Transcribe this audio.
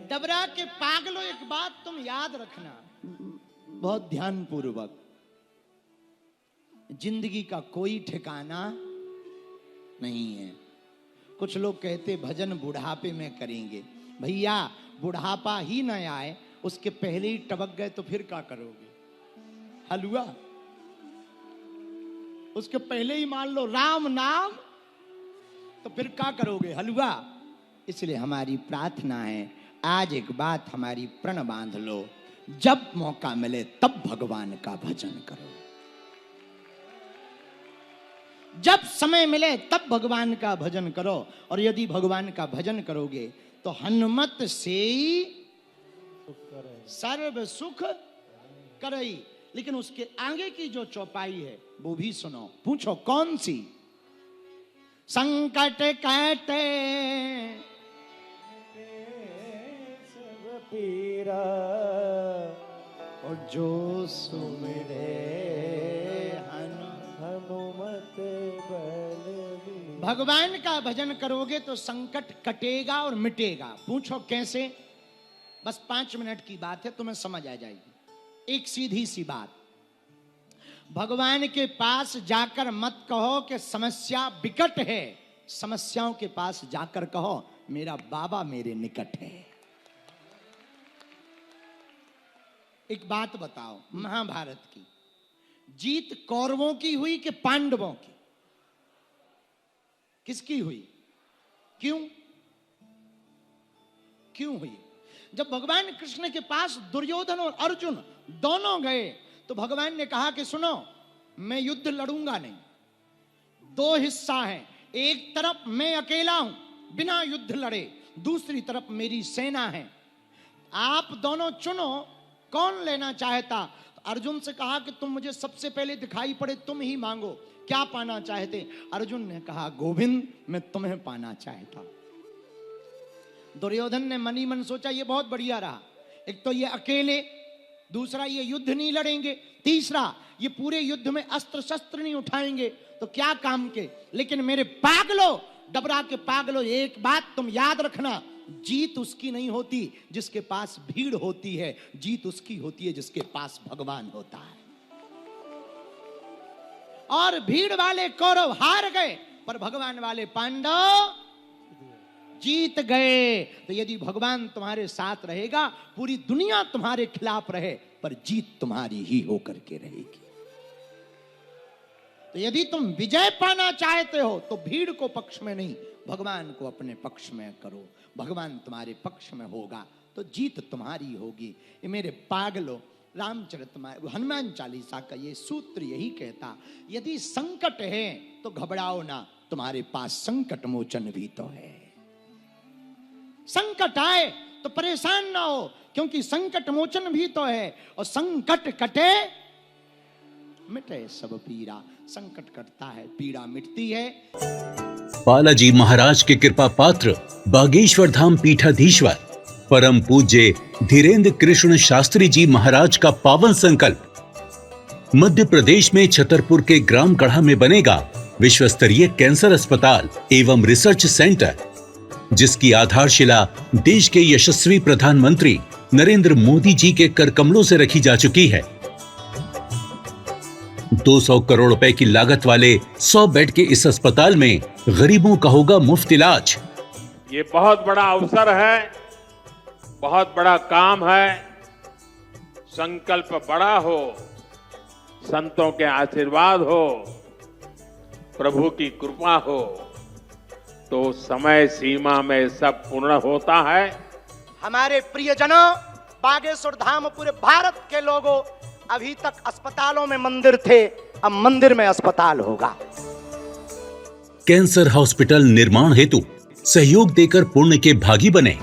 डबरा के पागलों, एक बात तुम याद रखना बहुत ध्यान पूर्वक, जिंदगी का कोई ठिकाना नहीं है। कुछ लोग कहते भजन बुढ़ापे में करेंगे। भैया बुढ़ापा ही न आए, उसके पहले ही टपक गए तो फिर क्या करोगे? हलवा। उसके पहले ही मान लो राम नाम, तो फिर क्या करोगे? हलवा। इसलिए हमारी प्रार्थना है, आज एक बात हमारी प्रण बांध लो, जब मौका मिले तब भगवान का भजन करो, जब समय मिले तब भगवान का भजन करो। और यदि भगवान का भजन करोगे तो हनुमत से ही सर्व सुख करई। लेकिन उसके आगे की जो चौपाई है वो भी सुनो। पूछो कौन सी? संकट कहते सब पीरा, और जो सुमिरे हनुमत बलवीर। भगवान का भजन करोगे तो संकट कटेगा और मिटेगा। पूछो कैसे? बस 5 मिनट की बात है, तुम्हें समझ आ जाएगी। एक सीधी सी बात, भगवान के पास जाकर मत कहो कि समस्या विकट है, समस्याओं के पास जाकर कहो मेरा बाबा मेरे निकट है। एक बात बताओ, महाभारत की जीत कौरवों की हुई कि पांडवों की? किसकी हुई? क्यों हुई? जब भगवान कृष्ण के पास दुर्योधन और अर्जुन दोनों गए तो भगवान ने कहा कि सुनो, मैं युद्ध लड़ूंगा नहीं। 2 हिस्सा है, एक तरफ मैं अकेला हूं बिना युद्ध लड़े, दूसरी तरफ मेरी सेना है, आप दोनों चुनो कौन लेना चाहता। अर्जुन से कहा कि तुम मुझे सबसे पहले दिखाई पड़े, तुम ही मांगो, क्या पाना चाहते? अर्जुन ने कहा गोविंद मैं तुम्हें पाना चाहता। दुर्योधन ने मनी मन सोचा ये बहुत बढ़िया रहा, एक तो ये अकेले, दूसरा ये युद्ध नहीं लड़ेंगे, तीसरा ये पूरे युद्ध में अस्त्र शस्त्र नहीं उठाएंगे, तो क्या काम के। लेकिन मेरे पागलों, डबरा के पागलों, एक बात तुम याद रखना, जीत उसकी नहीं होती जिसके पास भीड़ होती है, जीत उसकी होती है जिसके पास भगवान होता है। और भीड़ वाले कौरव हार गए पर भगवान वाले पांडव जीत गए। तो यदि भगवान तुम्हारे साथ रहेगा, पूरी दुनिया तुम्हारे खिलाफ रहे पर जीत तुम्हारी ही होकर के रहेगी। तो यदि तुम विजय पाना चाहते हो तो भीड़ को पक्ष में नहीं, भगवान को अपने पक्ष में करो। भगवान तुम्हारे पक्ष में होगा तो जीत तुम्हारी होगी। ये मेरे पागलों, रामचरितमानस, हनुमान चालीसा का ये सूत्र यही कहता, यदि संकट है तो घबराओ ना, तुम्हारे पास संकट मोचन भी तो है। संकट आए तो परेशान ना हो, क्योंकि संकट मोचन भी तो है। और संकट कटे मिटे सब पीरा, संकट कटता है पीड़ा मिटती है। बालाजी महाराज के कृपा पात्र बागेश्वर धाम पीठाधीश्वर परम पूज्य धीरेन्द्र कृष्ण शास्त्री जी महाराज का पावन संकल्प, मध्य प्रदेश में छतरपुर के ग्राम गढ़ा में बनेगा विश्व स्तरीय कैंसर अस्पताल एवं रिसर्च सेंटर, जिसकी आधारशिला देश के यशस्वी प्रधानमंत्री नरेंद्र मोदी जी के कर कमलों से रखी जा चुकी है। 200 करोड़ रुपए की लागत वाले 100 बेड के इस अस्पताल में गरीबों का होगा मुफ्त इलाज। ये बहुत बड़ा अवसर है, बहुत बड़ा काम है। संकल्प बड़ा हो, संतों के आशीर्वाद हो, प्रभु की कृपा हो तो समय सीमा में सब पूर्ण होता है। हमारे प्रियजनों, बागेश्वर धाम पूरे भारत के लोगों, अभी तक अस्पतालों में मंदिर थे, अब मंदिर में अस्पताल होगा। कैंसर हॉस्पिटल निर्माण हेतु सहयोग देकर पुण्य के भागी बने।